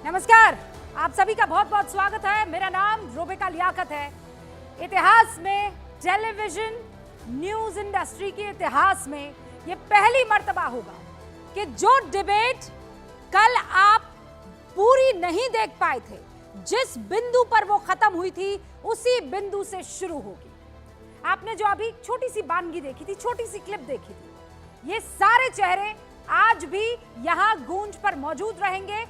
नमस्कार, आप सभी का बहुत बहुत स्वागत है। मेरा नाम रूबिका लियाकत है। इतिहास में, टेलीविजन न्यूज इंडस्ट्री के इतिहास में ये पहली मर्तबा होगा कि जो डिबेट कल आप पूरी नहीं देख पाए थे, जिस बिंदु पर वो खत्म हुई थी उसी बिंदु से शुरू होगी। आपने जो अभी छोटी सी बानगी देखी थी, छोटी सी क्लिप देखी थी, ये सारे चेहरे आज भी यहां गूंज पर मौजूद रहेंगे।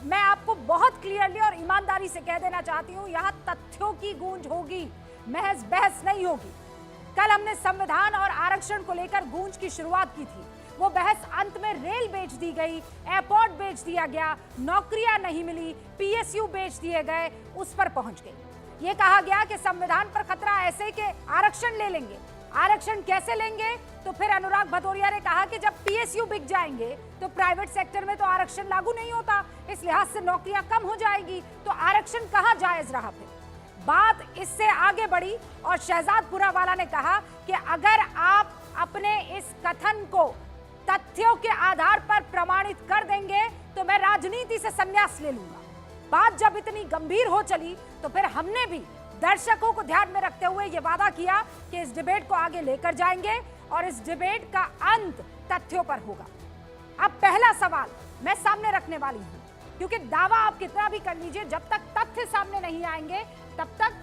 मैं आपको बहुत क्लियरली और ईमानदारी से कह देना चाहती हूं, यहां तथ्यों की गूंज होगी, महज बहस नहीं होगी। कल हमने संविधान और आरक्षण को लेकर गूंज की शुरुआत की थी। वो बहस अंत में रेल बेच दी गई, एयरपोर्ट बेच दिया गया, नौकरियां नहीं मिली, पीएसयू बेच दिए गए, उस पर पहुंच गई। ये कहा गया कि संविधान पर खतरा ऐसे कि आरक्षण ले लेंगे। आरक्षण कैसे लेंगे? तो फिर अनुराग भदौरिया ने कहा कि जब पीएसयू बिक जाएंगे तो प्राइवेट सेक्टर में तो आरक्षण लागू नहीं होता, इस लिहाज से नौकरियां कम हो जाएगी, तो आरक्षण कहां जायज रहा। फिर बात इससे आगे बढ़ी और शहजाद पुनावाला ने कहा कि अगर आप अपने इस कथन को तथ्यों के आधार पर प्रमाणित कर देंगे तो मैं राजनीति से संन्यास ले लूंगा। बात जब इतनी गंभीर हो चली तो फिर हमने भी दर्शकों को ध्यान में रखते हुए यह वादा किया कि इस डिबेट को आगे लेकर जाएंगे और इस डिबेट का अंत तथ्यों पर होगा। अब पहला सवाल मैं सामने रखने वाली हूं, क्योंकि दावा आप कितना भी कर लीजिए, जब तक तथ्य सामने नहीं आएंगे तब तक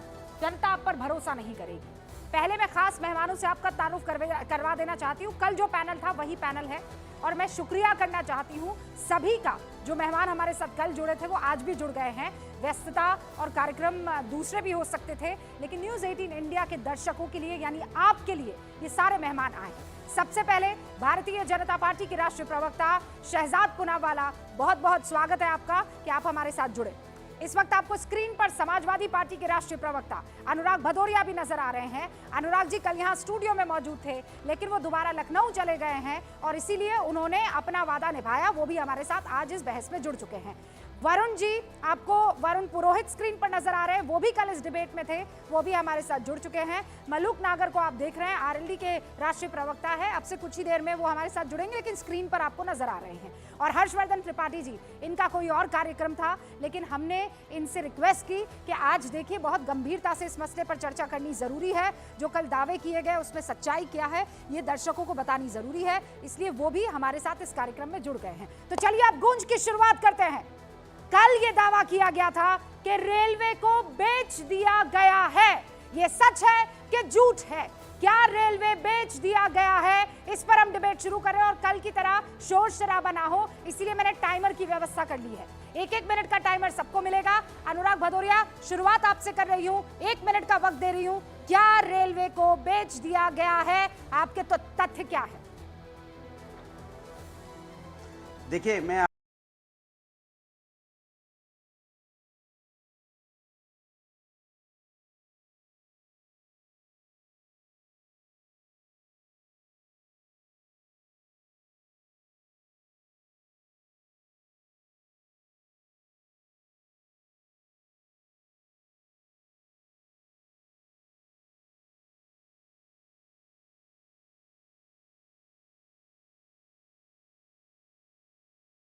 जनता आप पर भरोसा नहीं करेगी। पहले मैं खास मेहमानों से आपका तारुफ करवा देना चाहती हूँ। कल जो पैनल था वही पैनल है और मैं शुक्रिया करना चाहती हूँ सभी का। जो मेहमान हमारे साथ कल जुड़े थे वो आज भी जुड़ गए हैं। व्यस्तता और कार्यक्रम दूसरे भी हो सकते थे, लेकिन न्यूज़ 18 इंडिया के दर्शकों के लिए, यानी आपके लिए, ये सारे मेहमान आए। सबसे पहले भारतीय जनता पार्टी के राष्ट्रीय प्रवक्ता शहजाद पुनावाला, बहुत बहुत स्वागत है आपका कि आप हमारे साथ जुड़े। इस वक्त आपको स्क्रीन पर समाजवादी पार्टी के राष्ट्रीय प्रवक्ता अनुराग भदौरिया भी नजर आ रहे हैं। अनुराग जी कल यहाँ स्टूडियो में मौजूद थे, लेकिन वो दोबारा लखनऊ चले गए हैं और इसीलिए उन्होंने अपना वादा निभाया। वो भी हमारे साथ आज इस बहस में जुड़ चुके हैं। वरुण जी, आपको वरुण पुरोहित स्क्रीन पर नजर आ रहे हैं, वो भी कल इस डिबेट में थे, वो भी हमारे साथ जुड़ चुके हैं। मलूक नागर को आप देख रहे हैं, आरएलडी के राष्ट्रीय प्रवक्ता है। अब से कुछ ही देर में वो हमारे साथ जुड़ेंगे, लेकिन स्क्रीन पर आपको नजर आ रहे हैं। और हर्षवर्धन त्रिपाठी जी, इनका कोई और कार्यक्रम था, लेकिन हमने इनसे रिक्वेस्ट की कि आज देखिए बहुत गंभीरता से इस मसले पर चर्चा करनी जरूरी है। जो कल दावे किए गए उसमें सच्चाई क्या है ये दर्शकों को बतानी जरूरी है, इसलिए वो भी हमारे साथ इस कार्यक्रम में जुड़ गए हैं। तो चलिए अब गूंज की शुरुआत करते हैं। कल ये दावा किया गया था कि रेलवे को बेच दिया गया है। ये सच है कि झूठ है? क्या रेलवे बेच दिया गया है? इस पर हम डिबेट शुरू करें और कल की तरह शोर शराबा ना हो, इसीलिए मैंने टाइमर की व्यवस्था कर ली है। 1-1 मिनट का टाइमर सबको मिलेगा। अनुराग भदौरिया, शुरुआत आपसे कर रही हूं, 1 मिनट का वक्त दे रही हूं। क्या रेलवे को बेच दिया गया है? आपके तो तथ्य क्या है? देखिए, मैं